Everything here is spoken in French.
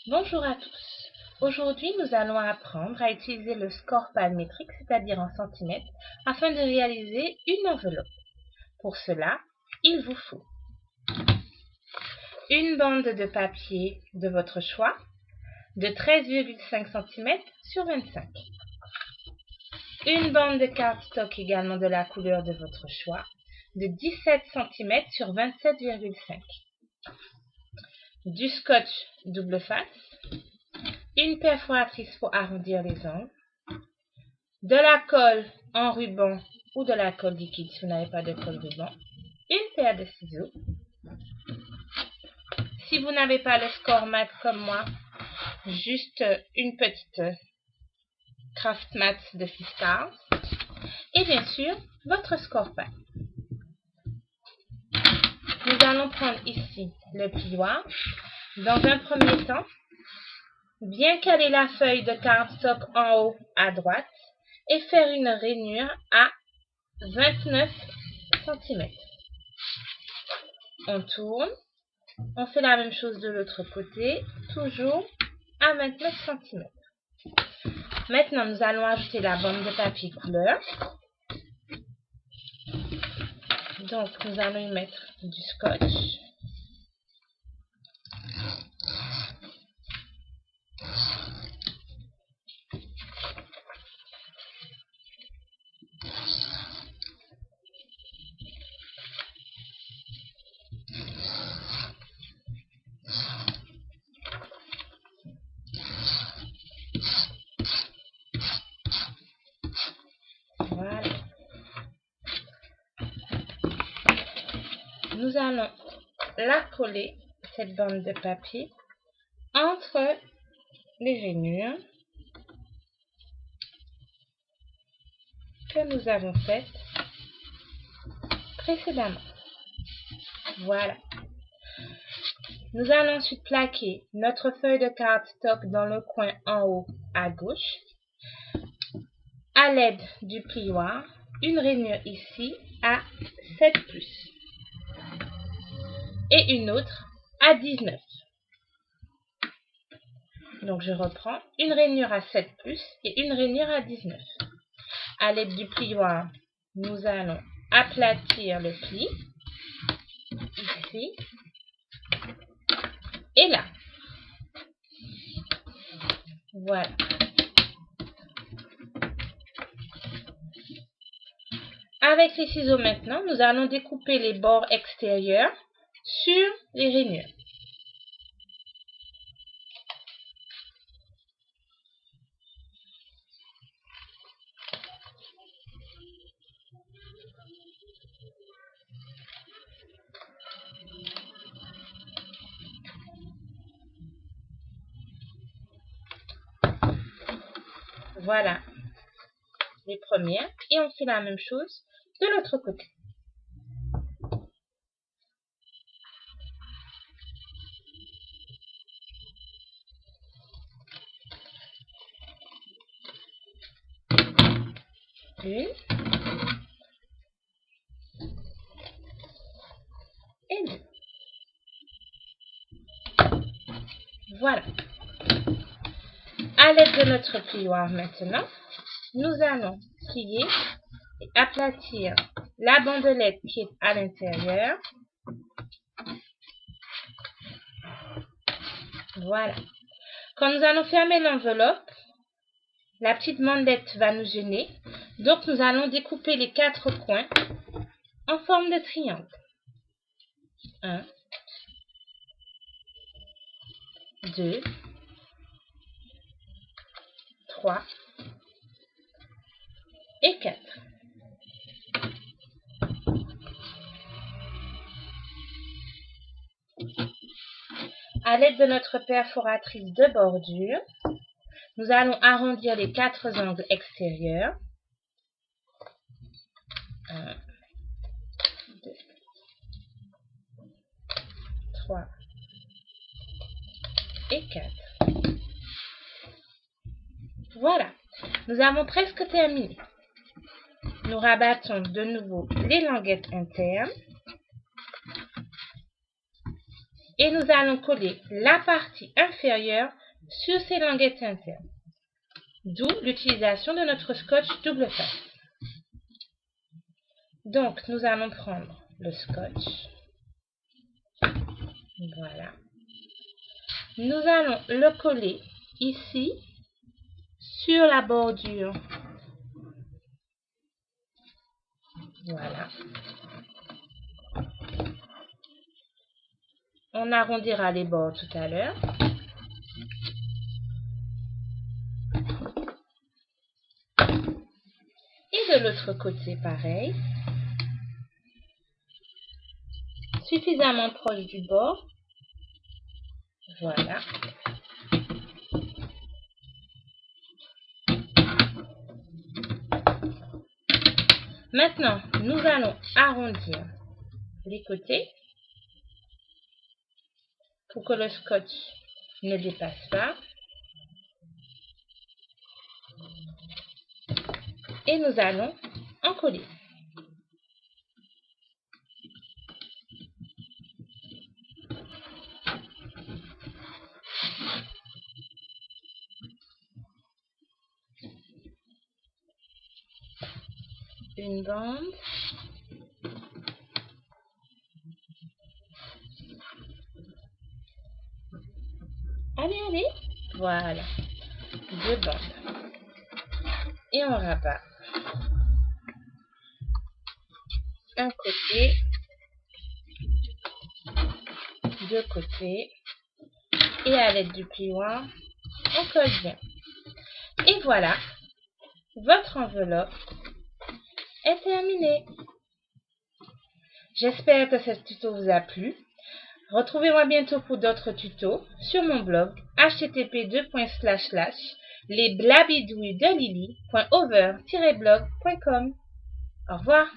Bonjour à tous. Aujourd'hui, nous allons apprendre à utiliser le score palmétrique, c'est-à-dire en centimètres, afin de réaliser une enveloppe. Pour cela, il vous faut une bande de papier de votre choix de 13,5 cm sur 25. Une bande de cardstock également de la couleur de votre choix de 17 cm sur 27,5. Du scotch double face, une perforatrice pour arrondir les angles, de la colle en ruban ou de la colle liquide si vous n'avez pas de colle ruban, une paire de ciseaux. Si vous n'avez pas le score mat comme moi, juste une petite craft mat de Fiskars et bien sûr votre score pen. Nous allons prendre ici le plioir. Dans un premier temps, bien caler la feuille de cardstock en haut à droite et faire une rainure à 29 cm. On tourne, on fait la même chose de l'autre côté, toujours à 29 cm. Maintenant, nous allons ajouter la bande de papier couleur. Donc, nous allons y mettre du scotch. Voilà. Nous allons la coller, cette bande de papier, entre les rainures que nous avons faites précédemment. Voilà. Nous allons ensuite plaquer notre feuille de cardstock dans le coin en haut à gauche. À l'aide du plioir, une rainure ici à 7+. Et une autre à 19. Donc je reprends une rainure à 7+ et une rainure à 19. À l'aide du plioir, nous allons aplatir le pli, ici et là. Voilà. Avec les ciseaux maintenant, nous allons découper les bords extérieurs sur les rainures. Voilà les premières et on fait la même chose de l'autre côté. Une et deux. Voilà. À l'aide de notre plioir maintenant, nous allons plier et aplatir la bandelette qui est à l'intérieur. Voilà. Quand nous allons fermer l'enveloppe, la petite bandelette va nous gêner. Donc nous allons découper les 4 coins en forme de triangle. 1, 2, 3 et 4. À l'aide de notre perforatrice de bordure, nous allons arrondir les 4 angles extérieurs. 1, 2, 3 et 4. Voilà, nous avons presque terminé. Nous rabattons de nouveau les languettes internes. Et nous allons coller la partie inférieure sur ces languettes internes. D'où l'utilisation de notre scotch double face. Donc, nous allons prendre le scotch. Voilà. Nous allons le coller ici, sur la bordure. Voilà. On arrondira les bords tout à l'heure. Et de l'autre côté, pareil. Suffisamment proche du bord. Voilà. Maintenant, nous allons arrondir les côtés pour que le scotch ne dépasse pas. Et nous allons en coller. Une bande. Allez, allez. Voilà. 2 bandes. Et on rabat. Un côté. 2 côtés. Et à l'aide du pliant, on colle bien. Et voilà. Votre enveloppe est terminée. J'espère que ce tuto vous a plu. Retrouvez-moi bientôt pour d'autres tutos sur mon blog http://lesblabidouilles de Lily.over-blog.com. Au revoir.